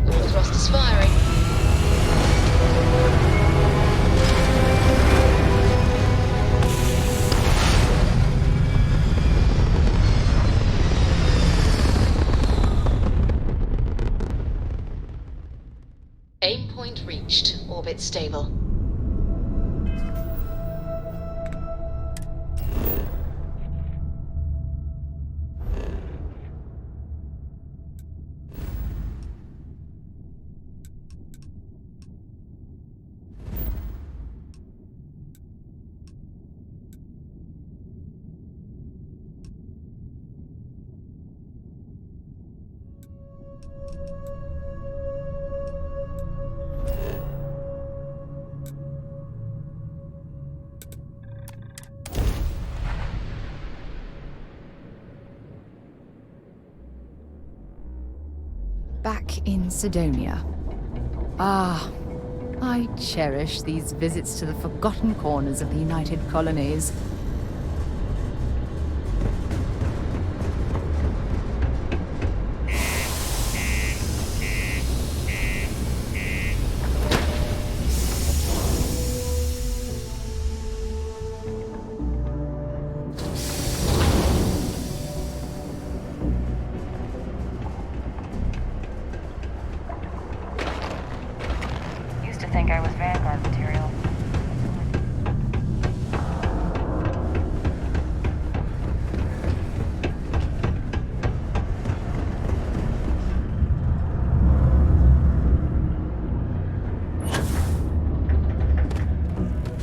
All thrusters firing. Aim point reached. Orbit stable. Back in Sidonia. Ah, I cherish these visits to the forgotten corners of the United Colonies. Think I was Vanguard material.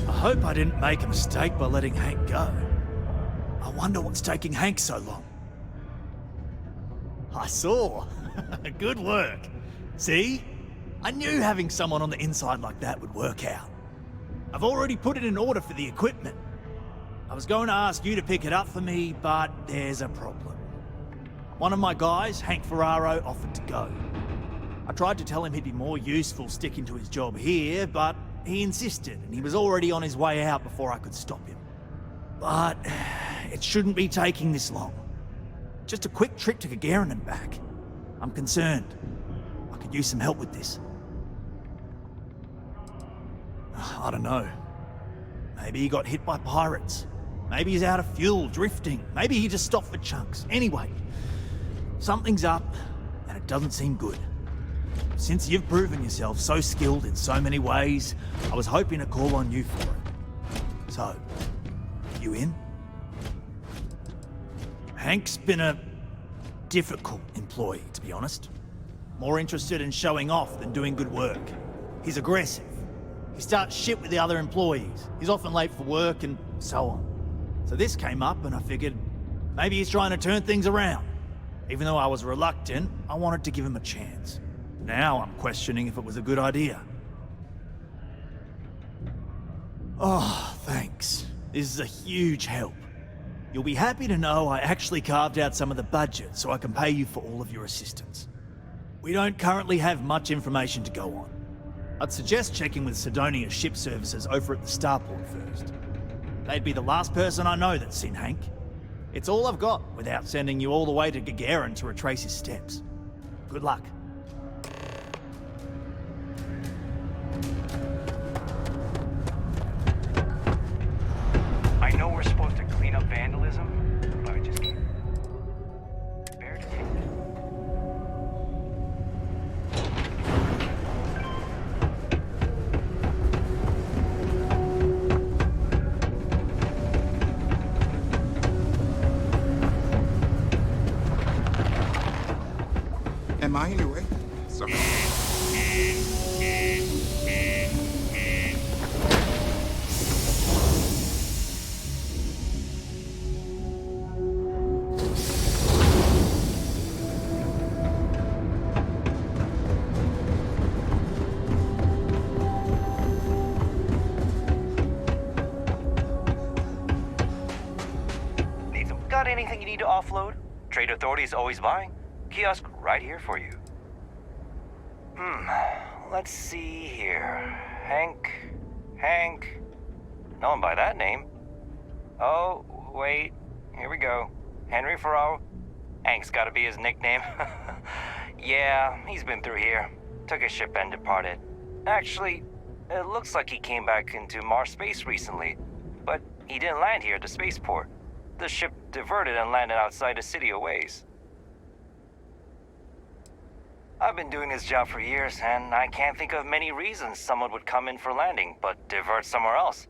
I hope I didn't make a mistake by letting Hank go. I wonder what's taking Hank so long. I saw. Good work. See? I knew having someone on the inside like that would work out. I've already put it in order for the equipment. I was going to ask you to pick it up for me, but there's a problem. One of my guys, Hank Ferraro, offered to go. I tried to tell him he'd be more useful sticking to his job here, but he insisted, and he was already on his way out before I could stop him. But it shouldn't be taking this long. Just a quick trip to Gagarin and back. I'm concerned. I could use some help with this. I don't know. Maybe he got hit by pirates. Maybe he's out of fuel, drifting. Maybe he just stopped for chunks. Anyway, something's up, and it doesn't seem good. Since you've proven yourself so skilled in so many ways, I was hoping to call on you for it. So, you in? Hank's been a difficult employee, to be honest. More interested in showing off than doing good work. He's aggressive. He starts shit with the other employees. He's often late for work and so on. So this came up and I figured maybe he's trying to turn things around. Even though I was reluctant, I wanted to give him a chance. Now I'm questioning if it was a good idea. Oh, thanks. This is a huge help. You'll be happy to know I actually carved out some of the budget so I can pay you for all of your assistance. We don't currently have much information to go on. I'd suggest checking with Sidonia's ship services over at the starport first. They'd be the last person I know that's seen Hank. It's all I've got without sending you all the way to Gagarin to retrace his steps. Good luck. I know we're supposed to clean up vandalism, but I just can't bear to take it. Am I in your way? Sorry. Got anything you need to offload? Trade Authority is always buying. Kiosk right here for you. Let's see here. Hank. No one by that name. Oh, wait. Here we go. Henry Ferraro. Hank's gotta be his nickname. Yeah, he's been through here. Took his ship and departed. Actually, it looks like he came back into Mars space recently, but he didn't land here at the spaceport. The ship diverted and landed outside the city a ways. I've been doing this job for years, and I can't think of many reasons someone would come in for landing, but divert somewhere else.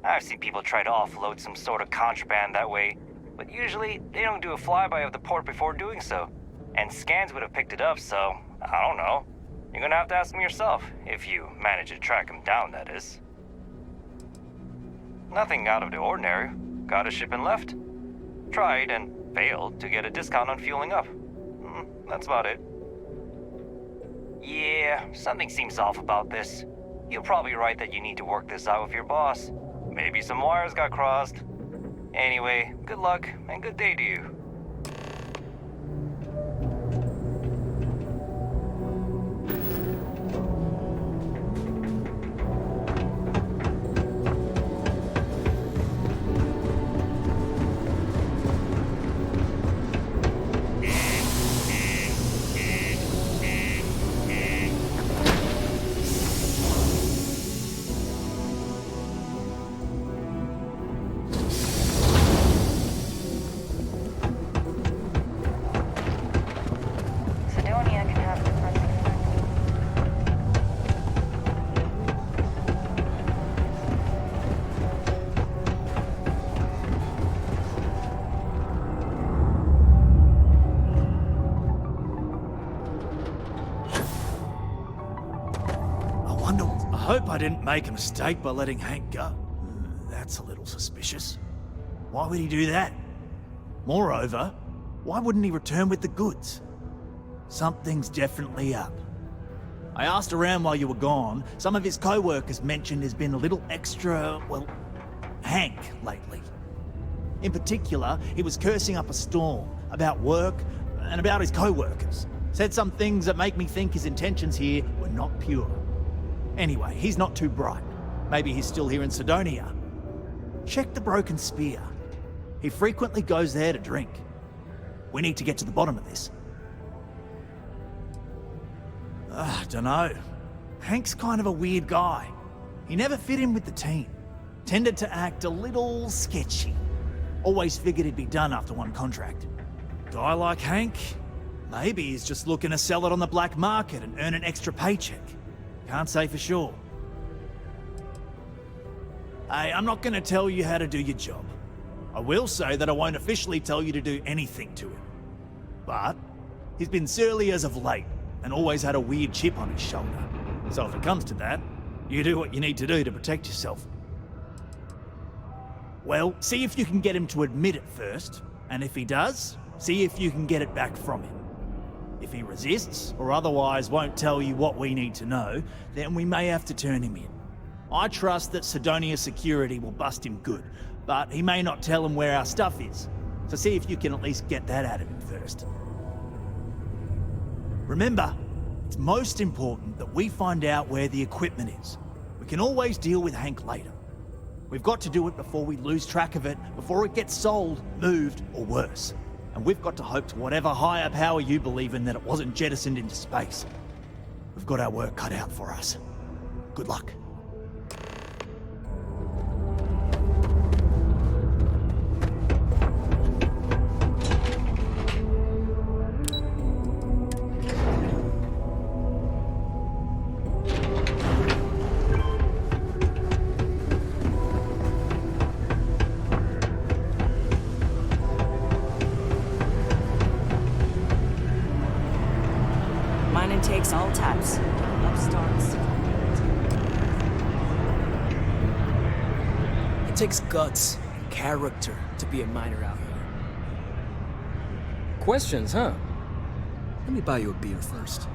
I've seen people try to offload some sort of contraband that way, but usually they don't do a flyby of the port before doing so. And scans would have picked it up, so I don't know. You're gonna have to ask them yourself, if you manage to track him down, that is. Nothing out of the ordinary. Got a ship and left. Tried and failed to get a discount on fueling up. That's about it. Yeah, something seems off about this. You're probably right that you need to work this out with your boss. Maybe some wires got crossed. Anyway, good luck and good day to you. Sidonia can have depressing effects. I hope I didn't make a mistake by letting Hank go. That's a little suspicious. Why would he do that? Moreover, why wouldn't he return with the goods? Something's definitely up. I asked around while you were gone. Some of his co-workers mentioned there's been a little extra, well, Hank lately. In particular, he was cursing up a storm about work and about his co-workers. Said some things that make me think his intentions here were not pure. Anyway, he's not too bright. Maybe he's still here in Sidonia. Check the Broken Spear. He frequently goes there to drink. We need to get to the bottom of this. Dunno. Hank's kind of a weird guy. He never fit in with the team. Tended to act a little sketchy. Always figured he'd be done after one contract. Guy like Hank? Maybe he's just looking to sell it on the black market and earn an extra paycheck. Can't say for sure. Hey, I'm not gonna tell you how to do your job. I will say that I won't officially tell you to do anything to him. But he's been surly as of late and always had a weird chip on his shoulder. So if it comes to that, you do what you need to do to protect yourself. Well, see if you can get him to admit it first, and if he does, see if you can get it back from him. If he resists, or otherwise won't tell you what we need to know, then we may have to turn him in. I trust that Sidonia Security will bust him good, but he may not tell him where our stuff is. So see if you can at least get that out of him first. Remember, it's most important that we find out where the equipment is. We can always deal with Hank later. We've got to do it before we lose track of it, before it gets sold, moved, or worse. And we've got to hope to whatever higher power you believe in that it wasn't jettisoned into space. We've got our work cut out for us. Good luck. Mining takes all types. Upstarts. It takes guts and character to be a miner out here. Questions, huh? Let me buy you a beer first.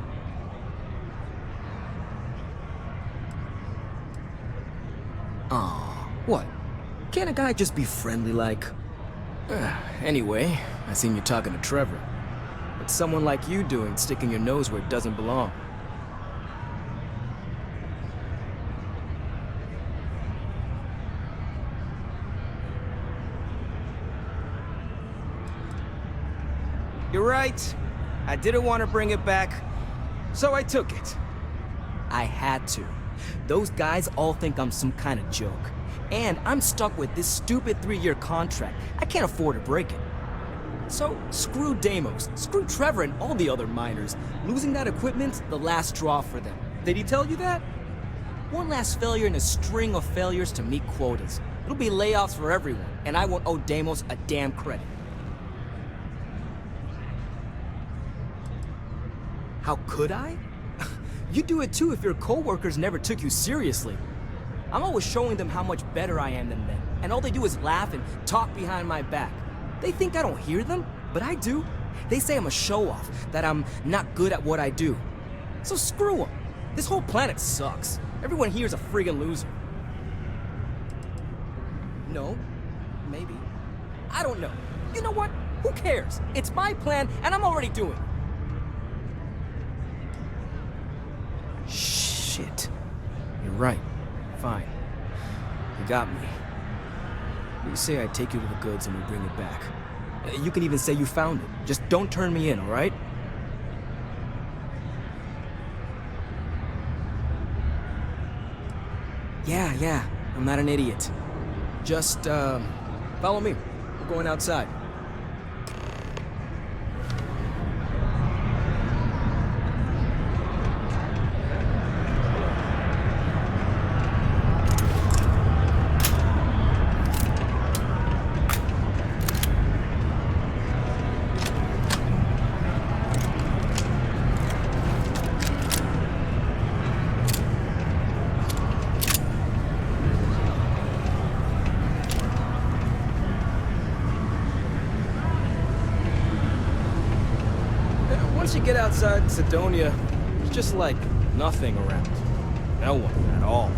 Aw, what? Can't a guy just be friendly like? Anyway, I seen you talking to Trevor. What's someone like you doing sticking your nose where it doesn't belong? You're right. I didn't want to bring it back, so I took it. I had to. Those guys all think I'm some kind of joke. And I'm stuck with this stupid 3-year contract. I can't afford to break it. So, screw Deimos, screw Trevor and all the other miners. Losing that equipment's the last straw for them. Did he tell you that? One last failure in a string of failures to meet quotas. It'll be layoffs for everyone, and I won't owe Deimos a damn credit. How could I? You'd do it too if your coworkers never took you seriously. I'm always showing them how much better I am than them, and all they do is laugh and talk behind my back. They think I don't hear them, but I do. They say I'm a show-off, that I'm not good at what I do. So screw them. This whole planet sucks. Everyone here's a friggin' loser. No, maybe. I don't know. You know what? Who cares? It's my plan, and I'm already doing it. Shit. You're right. Fine. You got me. You say I take you to the goods and we bring it back. You can even say you found it. Just don't turn me in, alright? Yeah. I'm not an idiot. Just, follow me. We're going outside. Once you get outside Sidonia, it's just like nothing around. No one at all.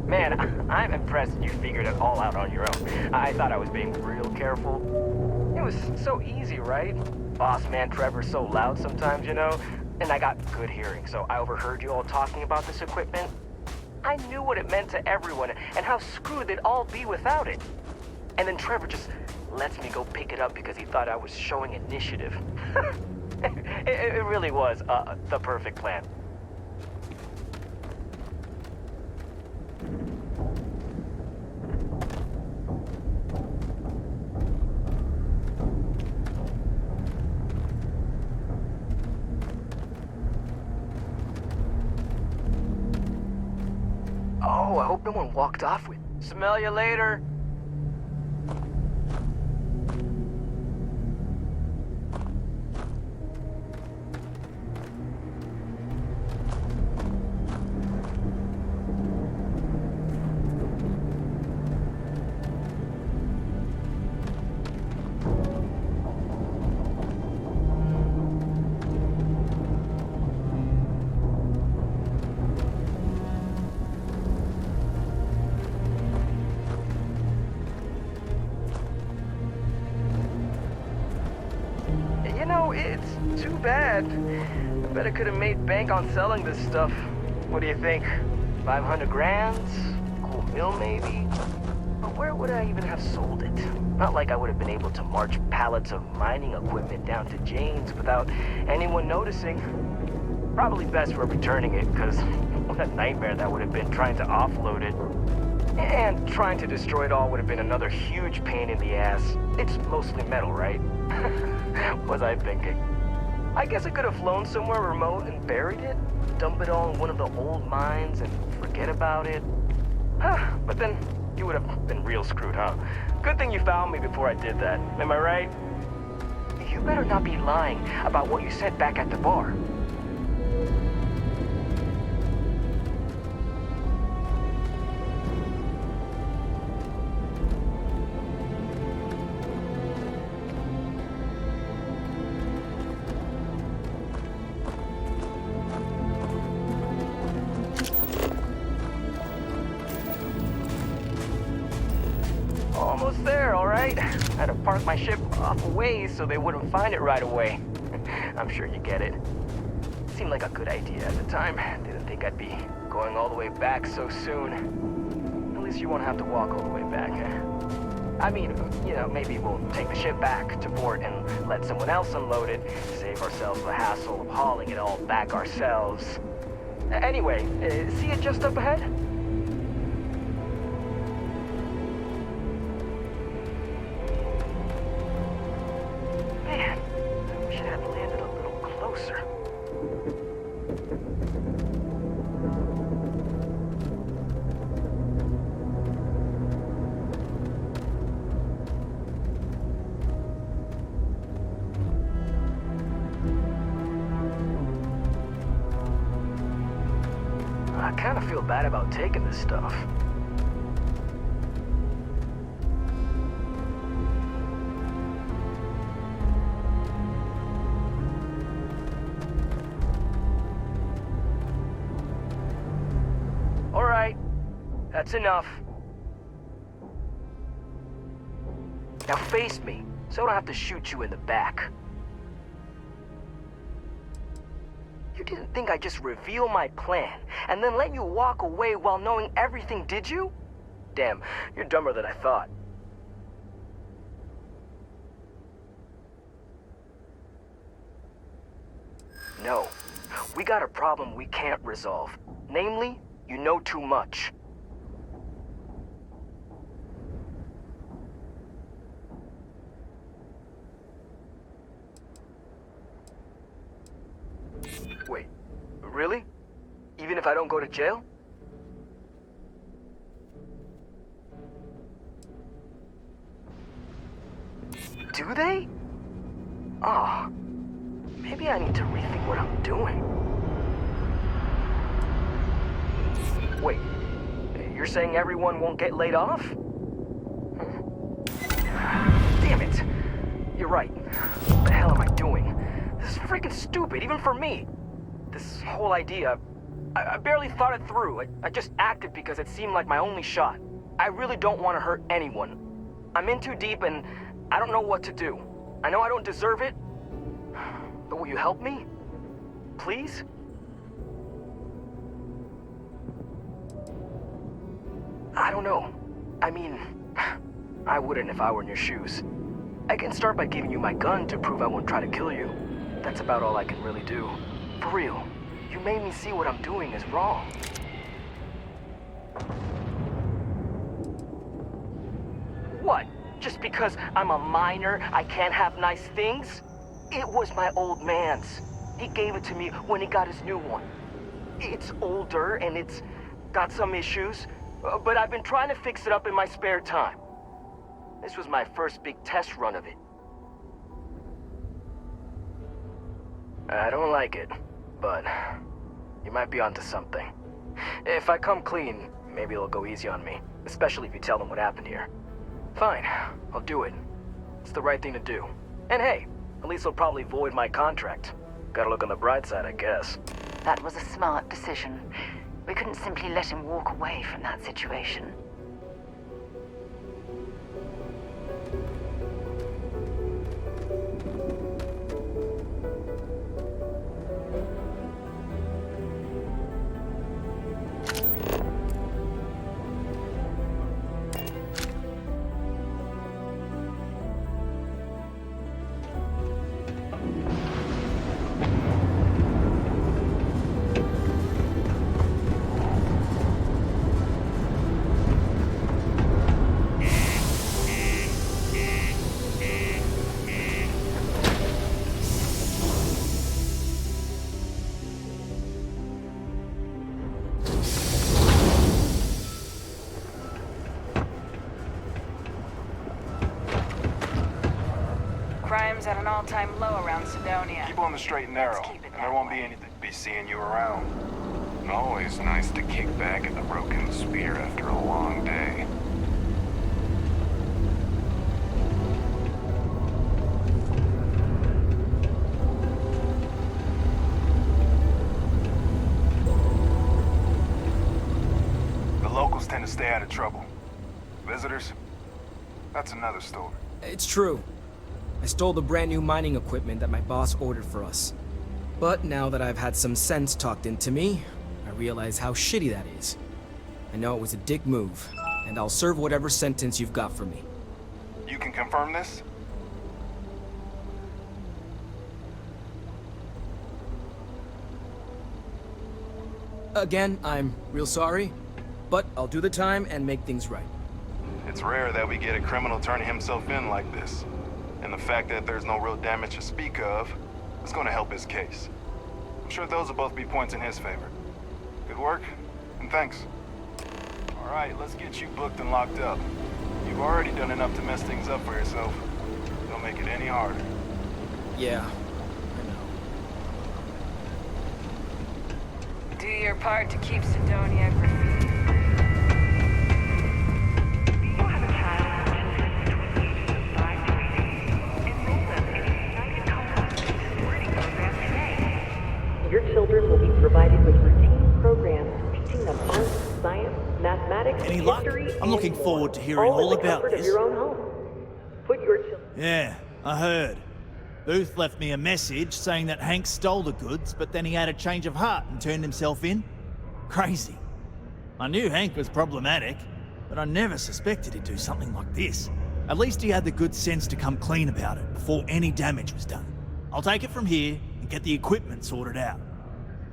Man, I'm impressed you figured it all out on your own. I thought I was being real careful. It was so easy, right? Boss man Trevor's so loud sometimes, you know? And I got good hearing, so I overheard you all talking about this equipment. I knew what it meant to everyone and how screwed they'd all be without it. And then Trevor just lets me go pick it up because he thought I was showing initiative. It really was the perfect plan. Oh, I hope no one walked off with. Smell you later. You know, it's too bad. I bet I could have made bank on selling this stuff. What do you think? 500 grand? Cool mill, maybe? But where would I even have sold it? Not like I would have been able to march pallets of mining equipment down to Jane's without anyone noticing. Probably best for returning it, because what a nightmare that would have been trying to offload it. And trying to destroy it all would have been another huge pain in the ass. It's mostly metal, right? Was I thinking? I guess I could have flown somewhere remote and buried it, dump it all in one of the old mines and forget about it. But then you would have been real screwed, huh? Good thing you found me before I did that. Am I right? You better not be lying about what you said back at the bar. Almost there, all right? Had to park my ship off a ways so they wouldn't find it right away. I'm sure you get it. Seemed like a good idea at the time. Didn't think I'd be going all the way back so soon. At least you won't have to walk all the way back. I mean, you know, maybe we'll take the ship back to port and let someone else unload it, save ourselves the hassle of hauling it all back ourselves. Anyway, see it just up ahead? Man, I wish I had landed a little closer. I kind of feel bad about taking this stuff. All right, that's enough. Now face me, so I don't have to shoot you in the back. You didn't think I'd just reveal my plan, and then let you walk away while knowing everything, did you? Damn, you're dumber than I thought. No, we got a problem we can't resolve. Namely, you know too much. Wait, really? Even if I don't go to jail? Do they? Oh, maybe I need to rethink what I'm doing. Wait, you're saying everyone won't get laid off? Damn it. You're right. What the hell am I doing? This is freaking stupid, even for me. This whole idea, I barely thought it through. I just acted because it seemed like my only shot. I really don't want to hurt anyone. I'm in too deep and I don't know what to do. I know I don't deserve it, but will you help me? Please? I don't know. I mean, I wouldn't if I were in your shoes. I can start by giving you my gun to prove I won't try to kill you. That's about all I can really do. For real, you made me see what I'm doing is wrong. What? Just because I'm a minor, I can't have nice things? It was my old man's. He gave it to me when he got his new one. It's older and it's got some issues, but I've been trying to fix it up in my spare time. This was my first big test run of it. I don't like it, but you might be onto something. If I come clean, maybe it'll go easy on me, especially if you tell them what happened here. Fine, I'll do it. It's the right thing to do. And hey, at least they'll probably void my contract. Gotta look on the bright side, I guess. That was a smart decision. We couldn't simply let him walk away from that situation. all-time low around Sidonia. Keep on the straight and narrow, Let's keep it and there that won't way. be anything to be seeing you around. Always nice to kick back at the broken spear after a long day. The locals tend to stay out of trouble. Visitors? That's another story. It's true. I stole the brand new mining equipment that my boss ordered for us. But now that I've had some sense talked into me, I realize how shitty that is. I know it was a dick move, and I'll serve whatever sentence you've got for me. You can confirm this? Again, I'm real sorry, but I'll do the time and make things right. It's rare that we get a criminal turning himself in like this. And the fact that there's no real damage to speak of is going to help his case. I'm sure those will both be points in his favor. Good work, and thanks. All right, let's get you booked and locked up. You've already done enough to mess things up for yourself. Don't make it any harder. Yeah, I know. Do your part to keep Sidonia graffiti. Do you have a child between the ages of 5 to 18? Enroll them in the United Colonies learning program today. Your children will be provided with routine programs teaching them art, science, mathematics, Any luck? history, I'm looking and forward more. to hearing all in the about comfort this. of your own home. Put your children. Yeah, I heard. Booth left me a message saying that Hank stole the goods, but then he had a change of heart and turned himself in. Crazy. I knew Hank was problematic, but I never suspected he'd do something like this. At least he had the good sense to come clean about it before any damage was done. I'll take it from here and get the equipment sorted out.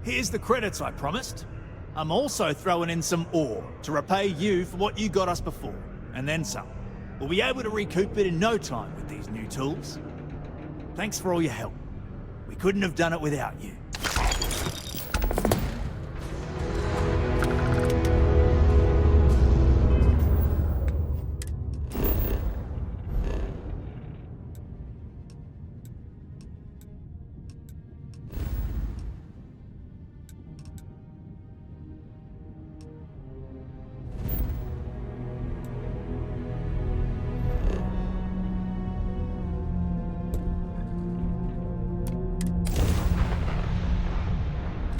Here's the credits I promised. I'm also throwing in some ore to repay you for what you got us before, and then some. We'll be able to recoup it in no time with these new tools. Thanks for all your help. We couldn't have done it without you.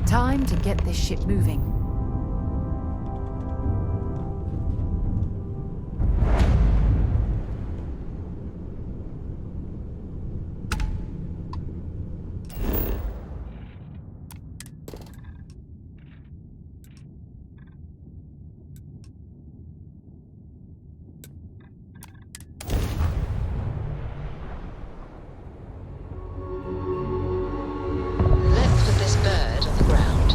Time to get this ship moving. Let's put this bird on the ground.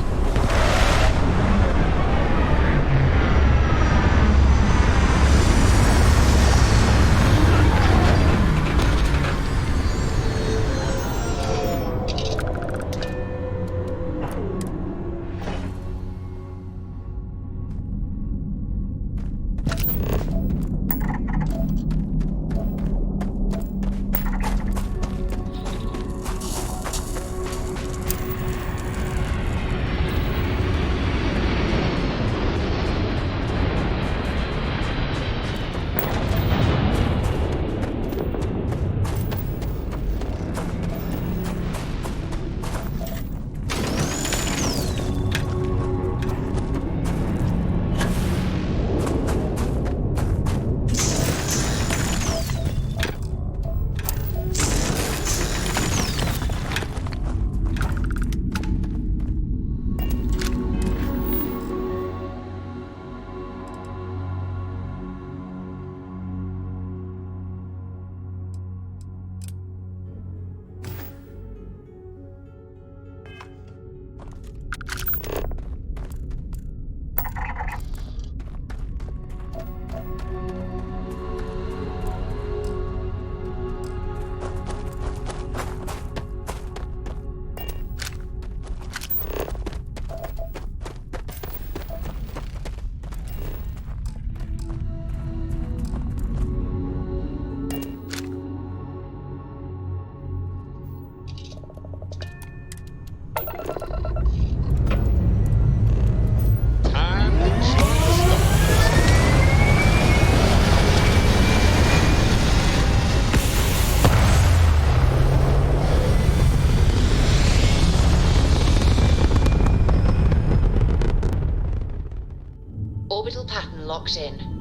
locked in.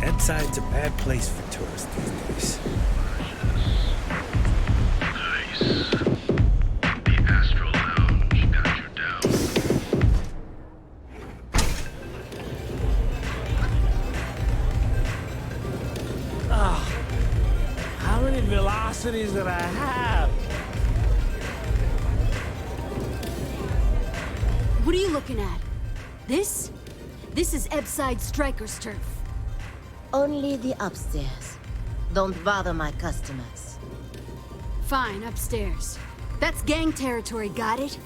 Inside's a bad place for tourists these days. Nice. The Astral Lounge got you down. How many velocities did I have? What are you looking at? This? This is Ebside Striker's turf. Only the upstairs. Don't bother my customers. Fine, upstairs. That's gang territory, got it?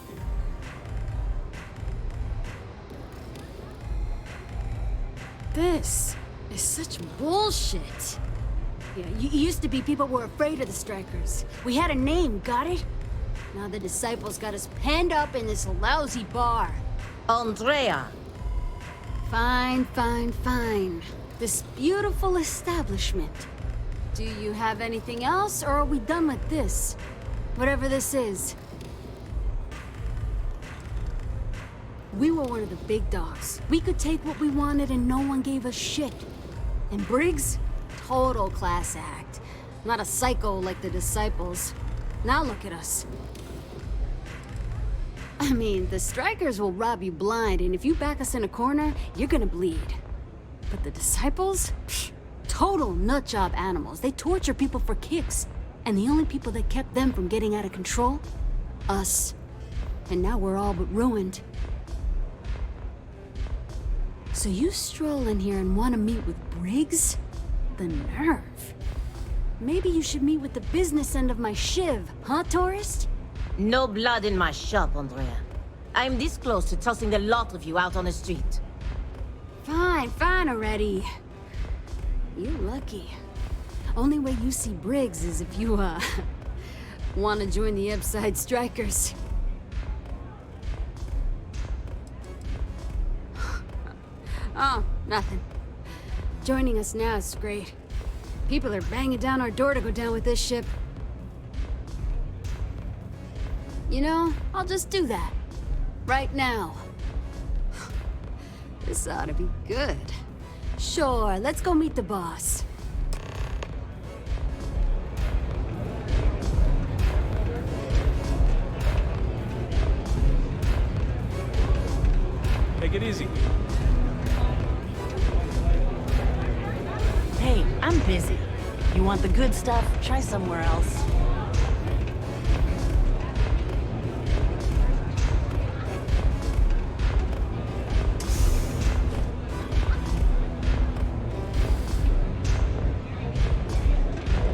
This is such bullshit. Yeah, used to be people were afraid of the Strikers. We had a name, got it? Now the Disciples got us penned up in this lousy bar. Andrea! Fine, fine, fine. This beautiful establishment. Do you have anything else, or are we done with this? Whatever this is. We were one of the big dogs. We could take what we wanted and no one gave us shit. And Briggs? Total class act. Not a psycho like the Disciples. Now look at us. I mean, the Strikers will rob you blind, and if you back us in a corner, you're gonna bleed. But the Disciples? Psh, total nutjob animals. They torture people for kicks. And the only people that kept them from getting out of control? Us. And now we're all but ruined. So you stroll in here and want to meet with Briggs? The nerve. Maybe you should meet with the business end of my shiv, huh, tourist? No blood in my shop, Andrea. I'm this close to tossing the lot of you out on the street. Fine, fine already. You're lucky. Only way you see Briggs is if you, want to join the Ebside Strikers. Oh, nothing. Joining us now is great. People are banging down our door to go down with this ship. You know, I'll just do that. Right now. This ought to be good. Sure, let's go meet the boss. Take it easy. Hey, I'm busy. You want the good stuff? Try somewhere else.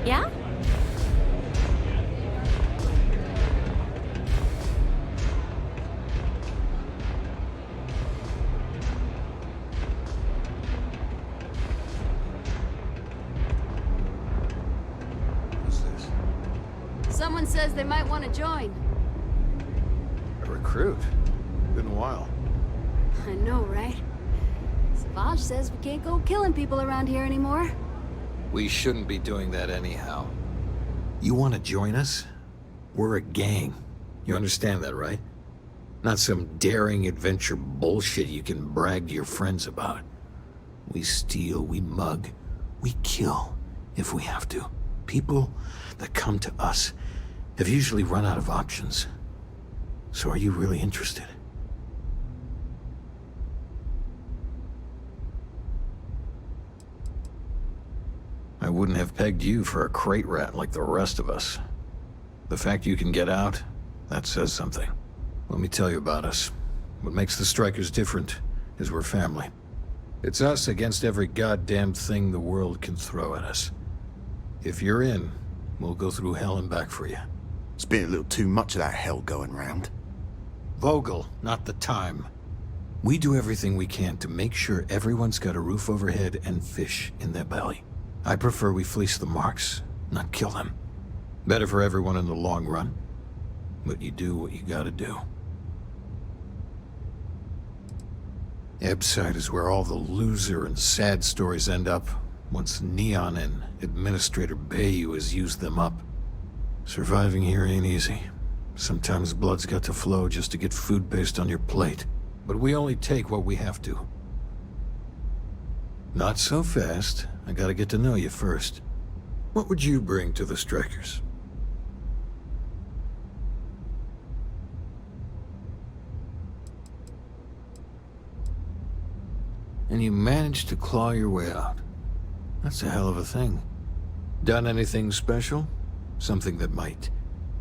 Yeah? Someone says they might want to join. A recruit? Been a while. I know, right? Savage says we can't go killing people around here anymore. We shouldn't be doing that anyhow. You want to join us? We're a gang. You understand that, right? Not some daring adventure bullshit you can brag to your friends about. We steal, we mug, we kill, if we have to. People that come to us have usually run out of options. So are you really interested? I wouldn't have pegged you for a crate rat like the rest of us. The fact you can get out, That says something. Let me tell you about us. What makes the Strikers different is we're family. It's us against every goddamn thing the world can throw at us. If you're in, we'll go through hell and back for you. It's been a little too much of that hell going round. Vogel, not the time. We do everything we can to make sure everyone's got a roof overhead and fish in their belly. I prefer we fleece the marks, not kill them. Better for everyone in the long run. But you do what you gotta do. Ebside is where all the loser and sad stories end up once Neon and Administrator Bayou has used them up. Surviving here ain't easy. Sometimes blood's got to flow just to get food based on your plate. But we only take what we have to. Not so fast. I gotta get to know you first. What would you bring to the Strikers? And you managed to claw your way out. That's a hell of a thing. Done anything special? Something that might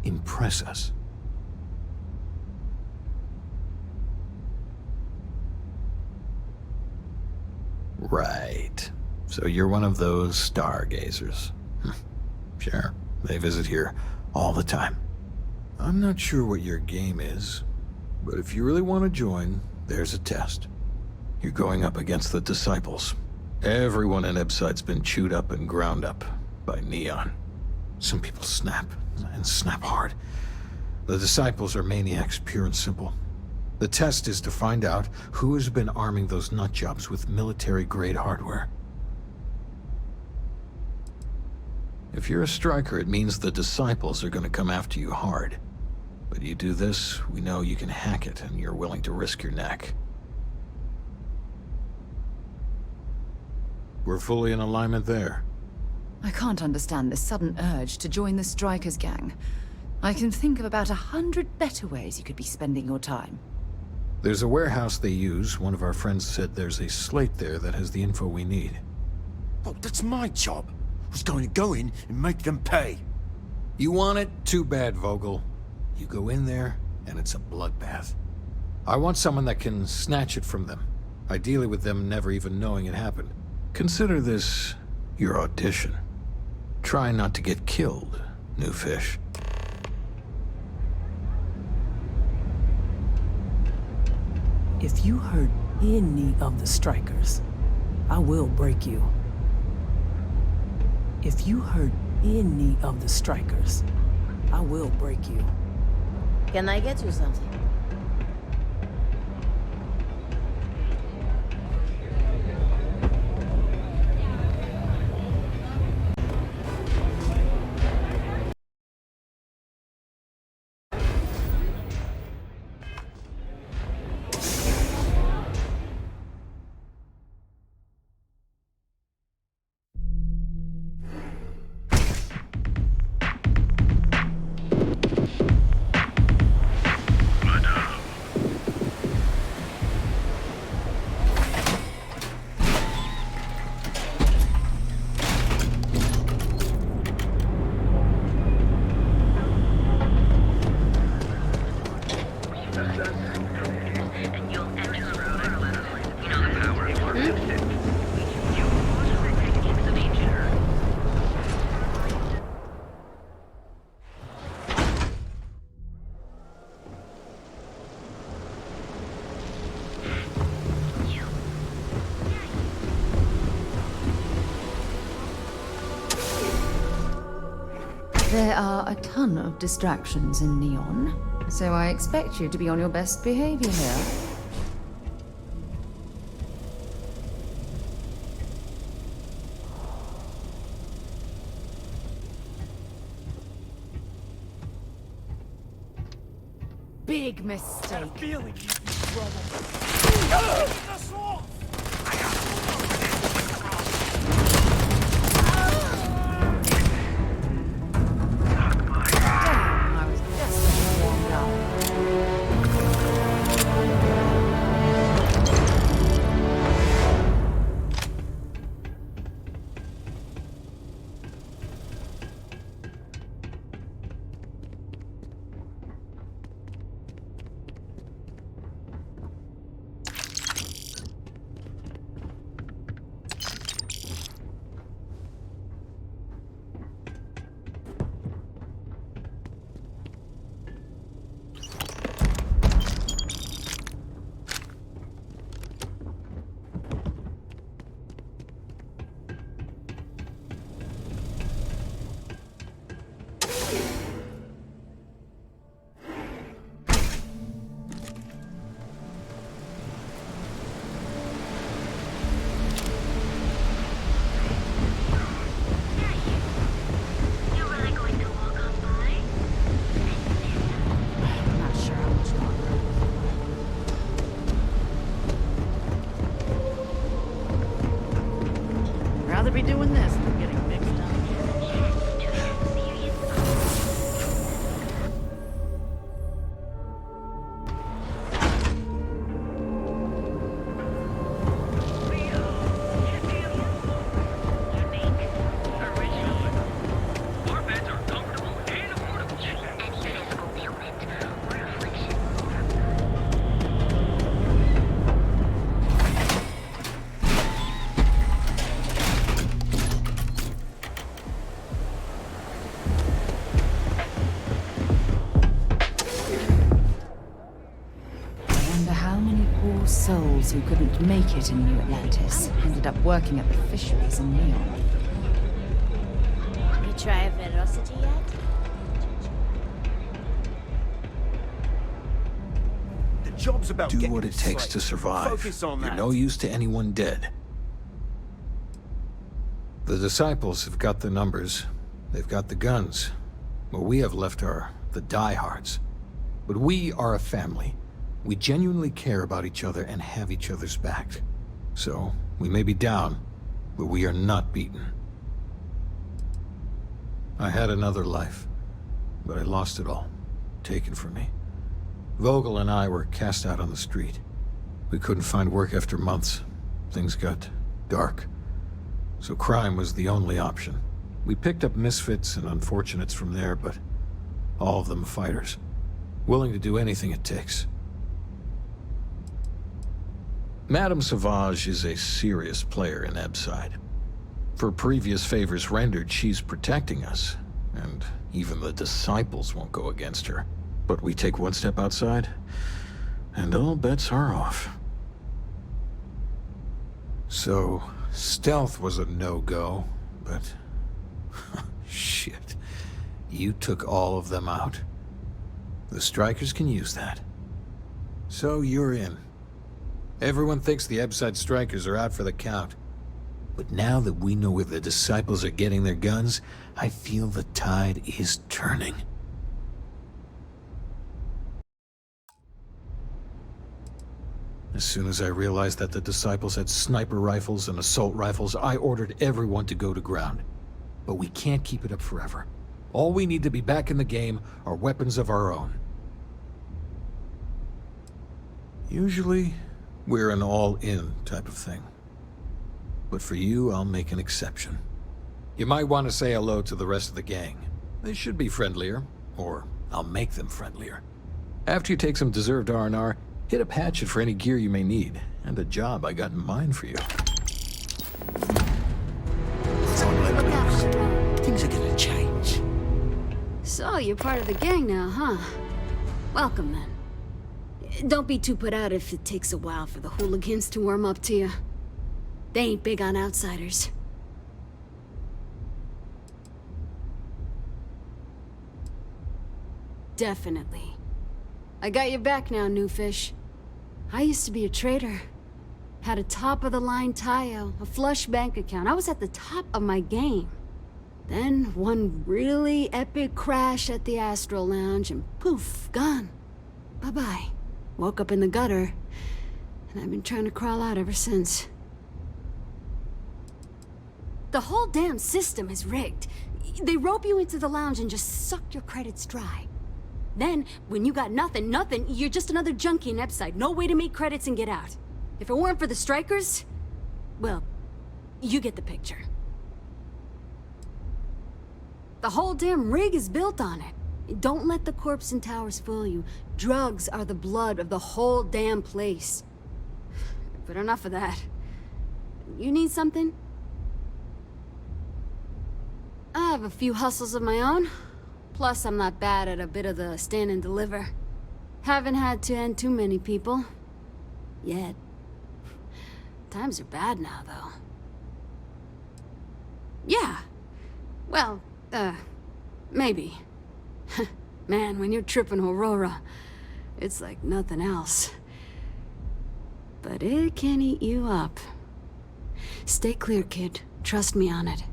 impress us? Right. So you're one of those stargazers. Sure, they visit here all the time. I'm not sure what your game is, but if you really want to join, there's a test. You're going up against the Disciples. Everyone in Ebside's been chewed up and ground up by Neon. Some people snap, and snap hard. The Disciples are maniacs, pure and simple. The test is to find out who has been arming those nutjobs with military-grade hardware. If you're a striker, it means the Disciples are going to come after you hard. But you do this, we know you can hack it, and you're willing to risk your neck. We're fully in alignment there. I can't understand this sudden urge to join the Strikers gang. I can think of about 100 better ways you could be spending your time. There's a warehouse they use. One of our friends said there's a slate there that has the info we need. Oh, that's my job. I was going to go in and make them pay. You want it? Too bad, Vogel. You go in there, and it's a bloodbath. I want someone that can snatch it from them. Ideally with them never even knowing it happened. Consider this your audition. Try not to get killed, new fish. If you hurt any of the Strikers, I will break you. If you hurt any of the Strikers, I will break you. Can I get you something? There are a ton of distractions in Neon, so I expect you to be on your best behavior here. Big mistake. Feeling you, brother. rather be doing this than getting mixed up. Souls who couldn't make it in New Atlantis ended up working at the fisheries in Neon. You try a velocity yet? The job's about Do getting what it the takes to slaves. survive. Focus on You're that. no use to anyone dead. The disciples have got the numbers. They've got the guns. What we have left are the diehards. But we are a family. We genuinely care about each other and have each other's back. So, we may be down, but we are not beaten. I had another life, but I lost it all. Taken from me. Vogel and I were cast out on the street. We couldn't find work after months. Things got dark. So crime was the only option. We picked up misfits and unfortunates from there, but all of them fighters. Willing to do anything it takes. Madame Sauvage is a serious player in Ebside. For previous favors rendered, she's protecting us, and even the disciples won't go against her. But we take one step outside, and all bets are off. So, stealth was a no-go, but... shit. You took all of them out. The Strikers can use that. So you're in. Everyone thinks the Ebside Strikers are out for the count. But now that we know where the disciples are getting their guns, I feel the tide is turning. As soon as I realized that the disciples had sniper rifles and assault rifles, I ordered everyone to go to ground. But we can't keep it up forever. All we need to be back in the game are weapons of our own. Usually, we're an all-in type of thing. But for you, I'll make an exception. You might want to say hello to the rest of the gang. They should be friendlier, or I'll make them friendlier. After you take some deserved R&R, hit up Hatchet for any gear you may need, and a job I got in mind for you. Things are gonna change. So, you're part of the gang now, huh? Welcome, then. Don't be too put out if it takes a while for the hooligans to warm up to you. They ain't big on outsiders. Definitely. I got your back now, new fish. I used to be a trader. Had a top-of-the-line tile, a flush bank account. I was at the top of my game. Then, one really epic crash at the Astral Lounge, and poof, gone. Bye-bye. Woke up in the gutter, and I've been trying to crawl out ever since. The whole damn system is rigged. They rope you into the lounge and just suck your credits dry. Then, when you got nothing, you're just another junkie in Ebside. No way to make credits and get out. If it weren't for the Strikers, well, you get the picture. The whole damn rig is built on it. Don't let the corpse and towers fool you. Drugs are the blood of the whole damn place. But enough of that. You need something? I have a few hustles of my own. Plus, I'm not bad at a bit of the stand and deliver. Haven't had to end too many people. Yet. Times are bad now, though. Yeah. Well, maybe. Man, when you're tripping Aurora, it's like nothing else. But it can eat you up. Stay clear, kid. Trust me on it.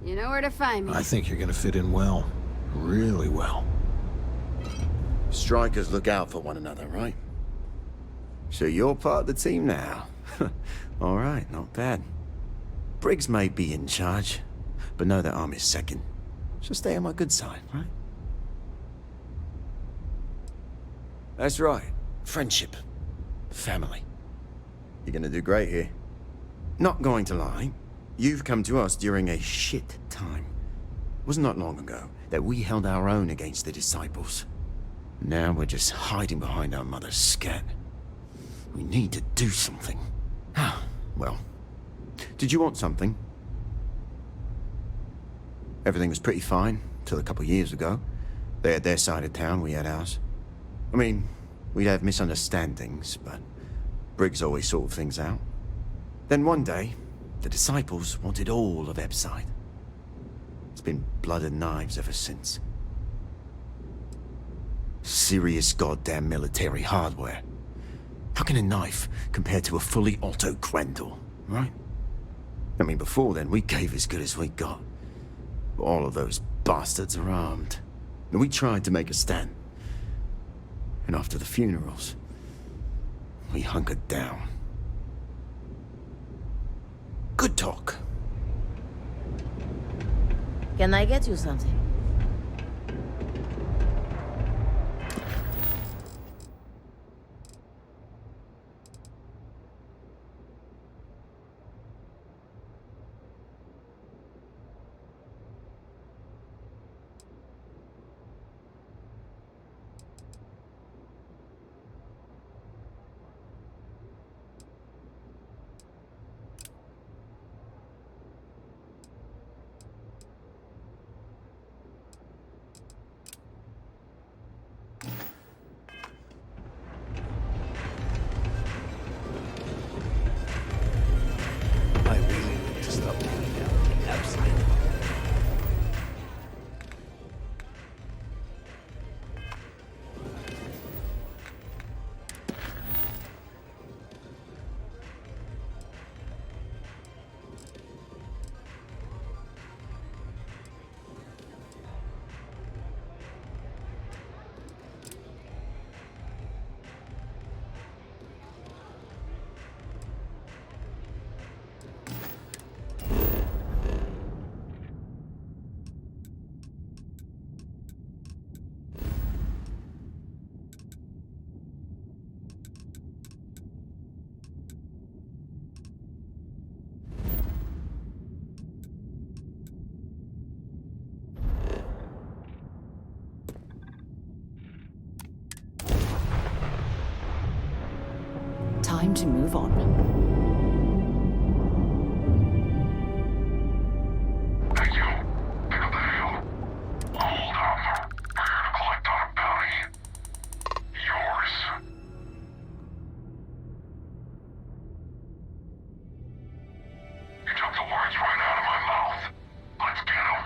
You know where to find me. I think you're gonna fit in well. Really well. Strikers look out for one another, right? So you're part of the team now. All right, not bad. Briggs may be in charge, but know that I'm his second. So stay on my good side, right? That's right. Friendship. Family. You're gonna do great here. Not going to lie, you've come to us during a shit time. Wasn't that long ago that we held our own against the disciples. Now we're just hiding behind our mother's scat. We need to do something. Well, did you want something? Everything was pretty fine till a couple years ago. They had their side of town, we had ours. I mean, we'd have misunderstandings, but Briggs always sorted things out. Then one day, the disciples wanted all of Ebside. It's been blood and knives ever since. Serious goddamn military hardware. How can a knife compare to a fully auto Grendel, right? I mean, before then, we gave as good as we got. But all of those bastards are armed. And we tried to make a stand. And after the funerals, we hunkered down. Good talk. Can I get you something? I really need to stop hanging out with the absent. Time to move on. Hey, you. Pick up the hill. Hold up. We're here to collect on a bounty. Yours. You took the words right out of my mouth. Let's get 'em.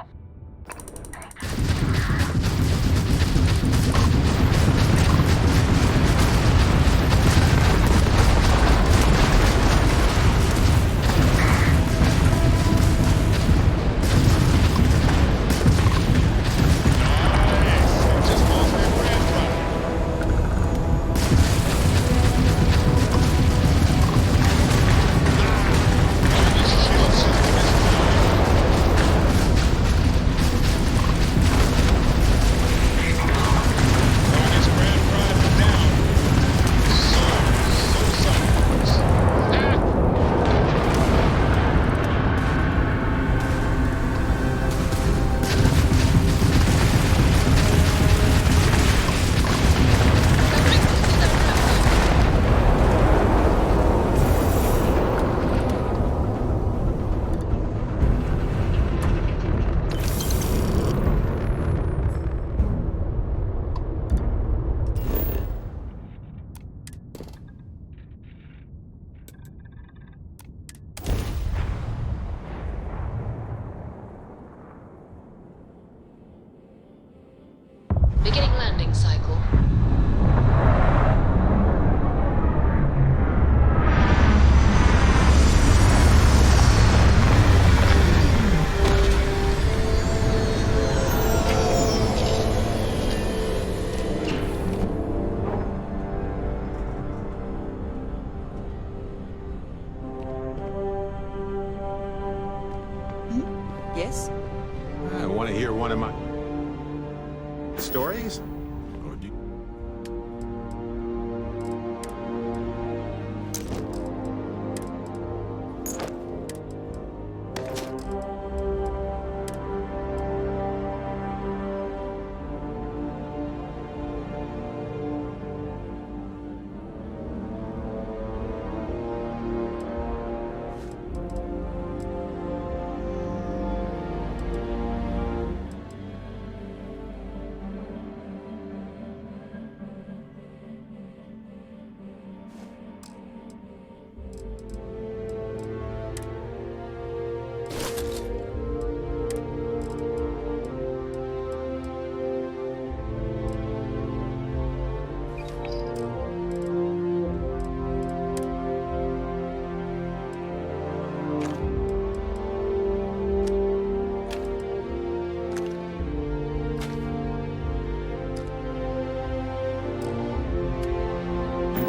Beginning landing cycle. Yes? I want to hear one of my stories? Or do you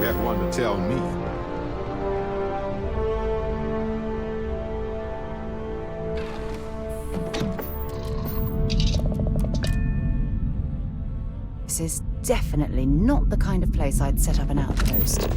have one to tell me? This is definitely not the kind of place I'd set up an outpost.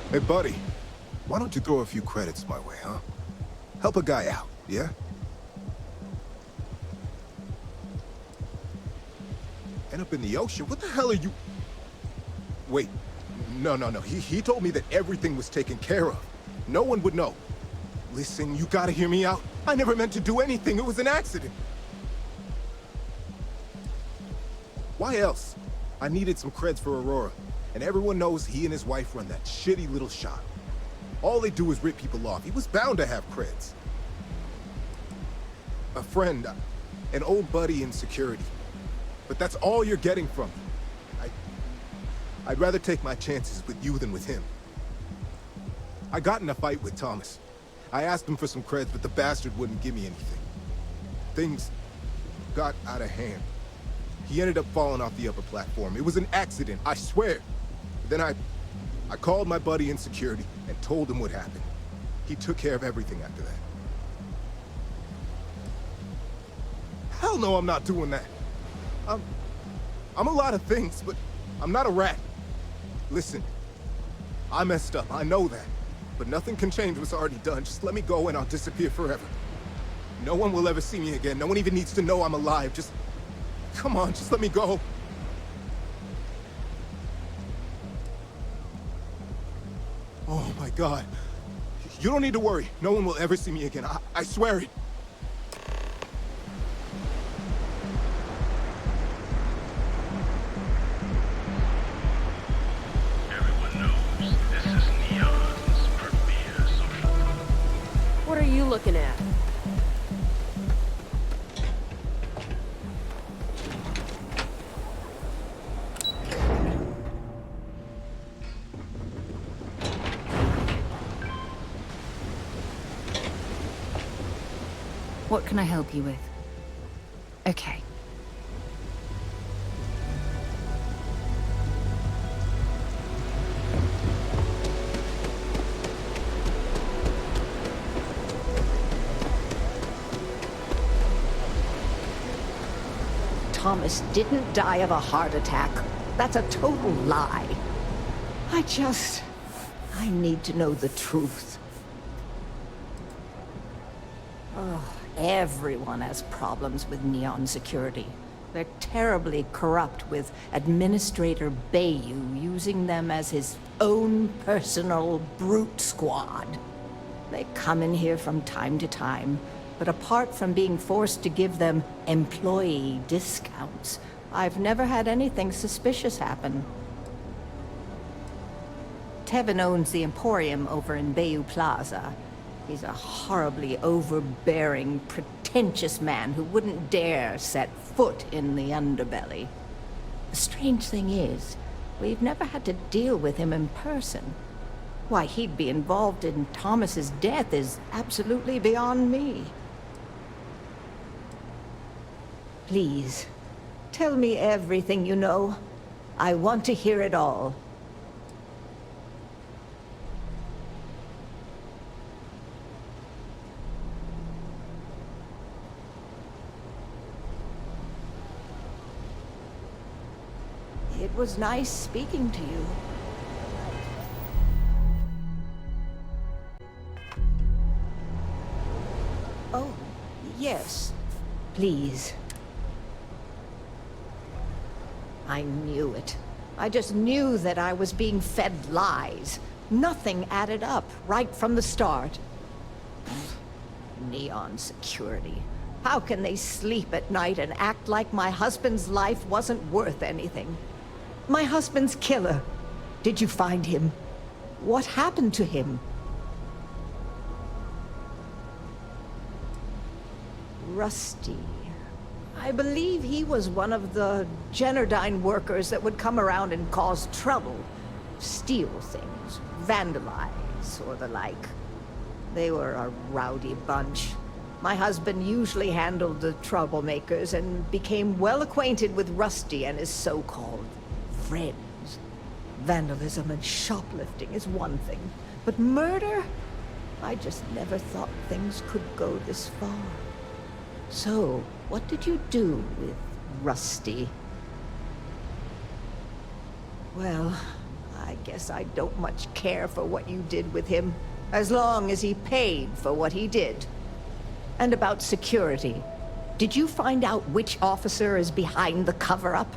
Hey, buddy, why don't you throw a few credits my way, huh? Help a guy out, yeah? End up in the ocean? What the hell are you... Wait, no. He told me that everything was taken care of. No one would know. Listen, you gotta hear me out. I never meant to do anything. It was an accident. Why else? I needed some creds for Aurora. And everyone knows he and his wife run that shitty little shop. All they do is rip people off. He was bound to have creds. A friend, an old buddy in security. But that's all you're getting from me. I'd rather take my chances with you than with him. I got in a fight with Thomas. I asked him for some creds, but the bastard wouldn't give me anything. Things got out of hand. He ended up falling off the upper platform. It was an accident, I swear. Then I called my buddy in security and told him what happened. He took care of everything after that. Hell no, I'm not doing that. I'm a lot of things, but I'm not a rat. Listen, I messed up, I know that. But nothing can change what's already done. Just let me go and I'll disappear forever. No one will ever see me again. No one even needs to know I'm alive. Just, come on, just let me go. Oh my God. You don't need to worry. No one will ever see me again. I swear it. What are you looking at? What can I help you with? Okay. Thomas didn't die of a heart attack. That's a total lie. I need to know the truth. Oh, everyone has problems with Neon Security. They're terribly corrupt, with Administrator Bayou using them as his own personal brute squad. They come in here from time to time, but apart from being forced to give them employee discounts, I've never had anything suspicious happen. Tevin owns the Emporium over in Bayou Plaza. He's a horribly overbearing, pretentious man who wouldn't dare set foot in the underbelly. The strange thing is, we've never had to deal with him in person. Why he'd be involved in Thomas's death is absolutely beyond me. Please, tell me everything you know. I want to hear it all. It was nice speaking to you. Oh, yes. Please. I knew it. I just knew that I was being fed lies. Nothing added up right from the start. Neon Security. How can they sleep at night and act like my husband's life wasn't worth anything? My husband's killer. Did you find him? What happened to him? Rusty. I believe he was one of the Generdyne workers that would come around and cause trouble. Steal things, vandalize, or the like. They were a rowdy bunch. My husband usually handled the troublemakers and became well acquainted with Rusty and his so-called friends. Vandalism and shoplifting is one thing, but murder? I just never thought things could go this far. So, what did you do with Rusty? Well, I guess I don't much care for what you did with him, as long as he paid for what he did. And about security, did you find out which officer is behind the cover-up?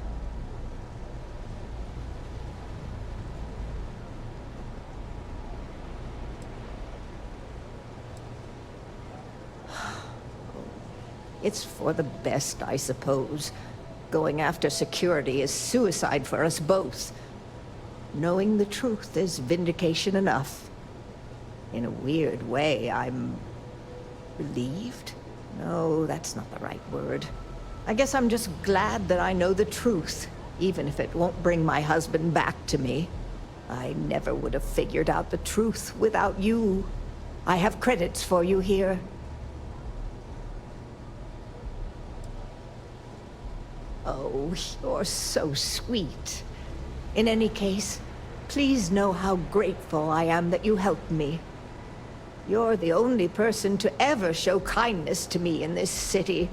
It's for the best, I suppose. Going after security is suicide for us both. Knowing the truth is vindication enough. In a weird way, I'm relieved? No, that's not the right word. I guess I'm just glad that I know the truth, even if it won't bring my husband back to me. I never would have figured out the truth without you. I have credits for you here. Oh, you're so sweet. In any case, please know how grateful I am that you helped me. You're the only person to ever show kindness to me in this city.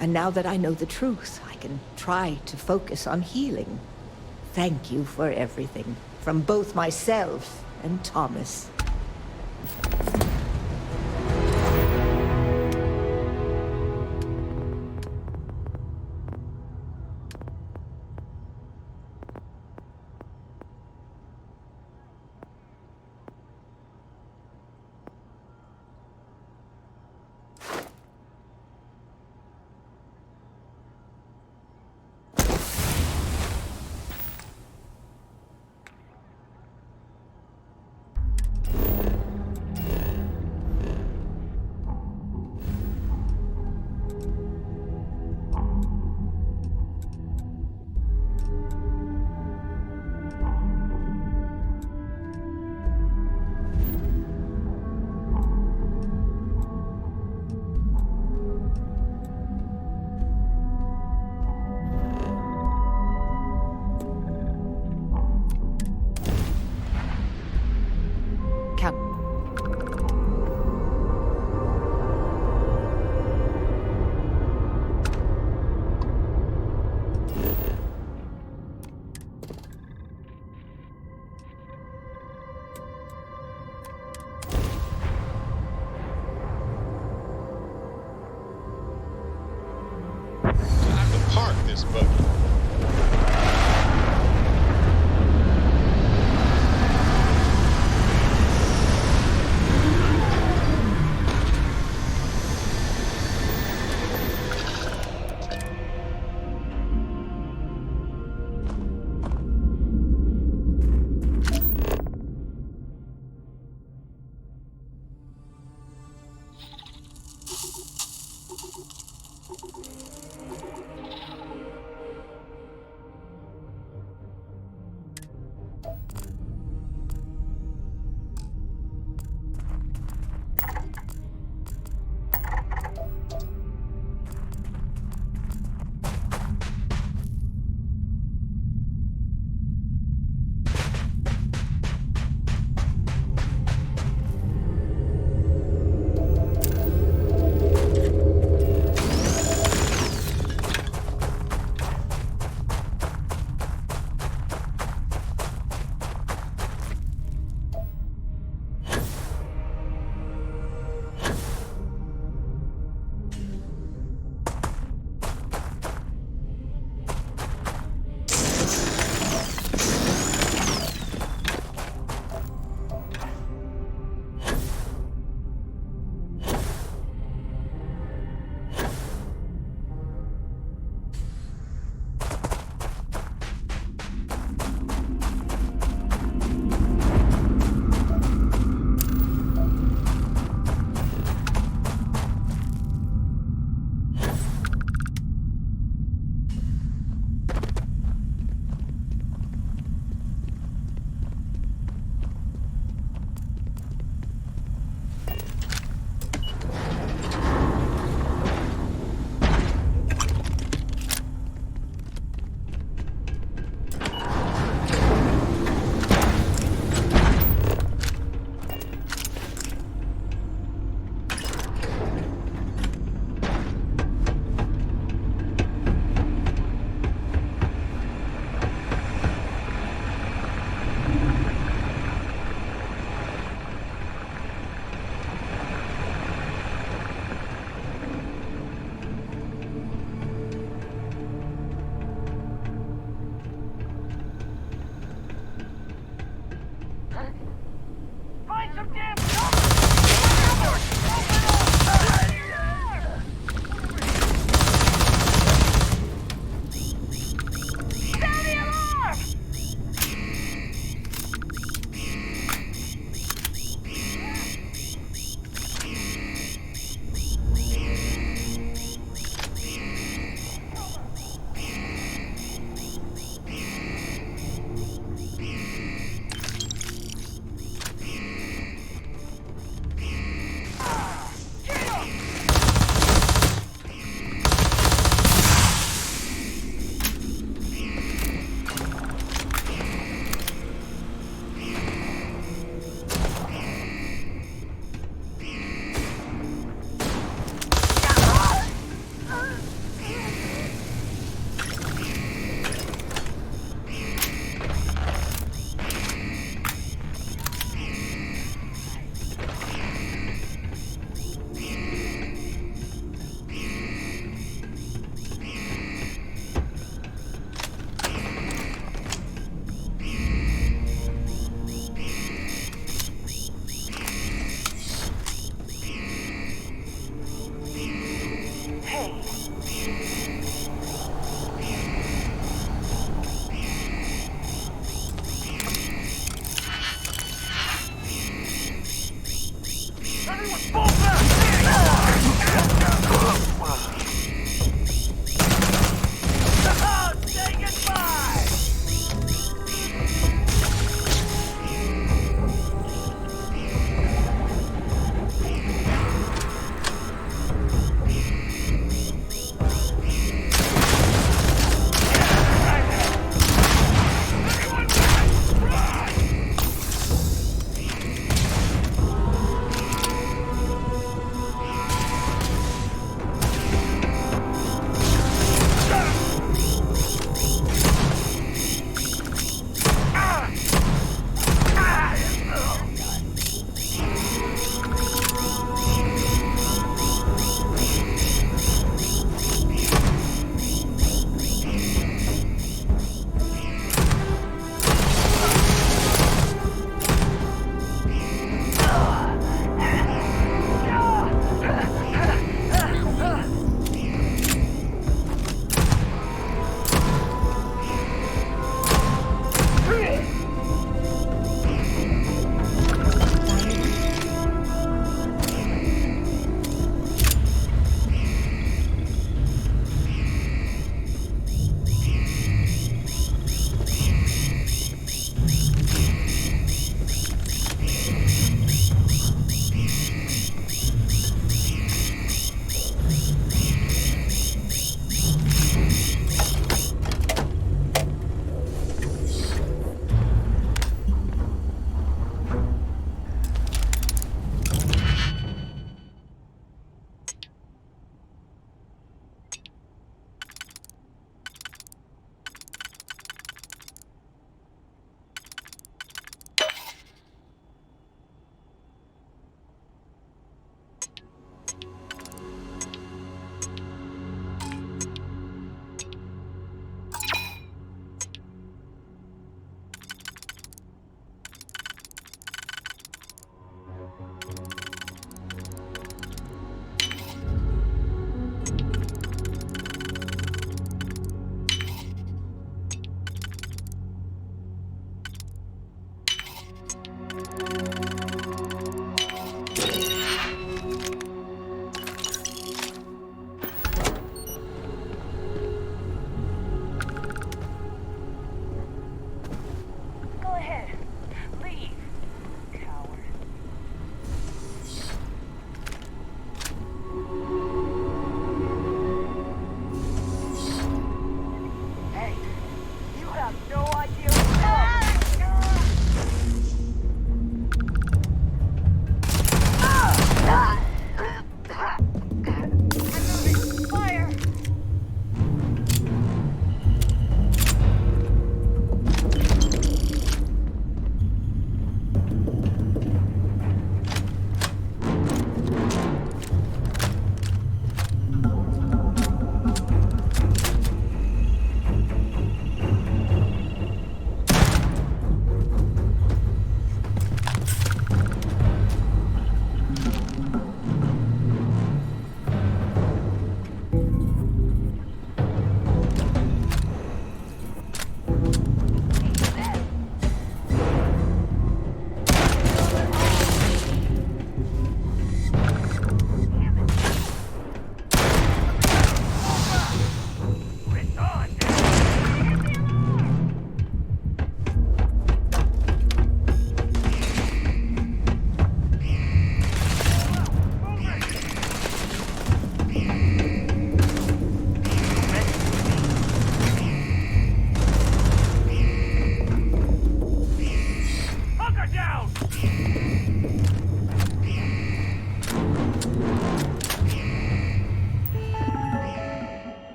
And now that I know the truth, I can try to focus on healing. Thank you for everything, from both myself and Thomas. park this buggy.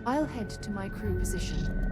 I'll head to my crew position.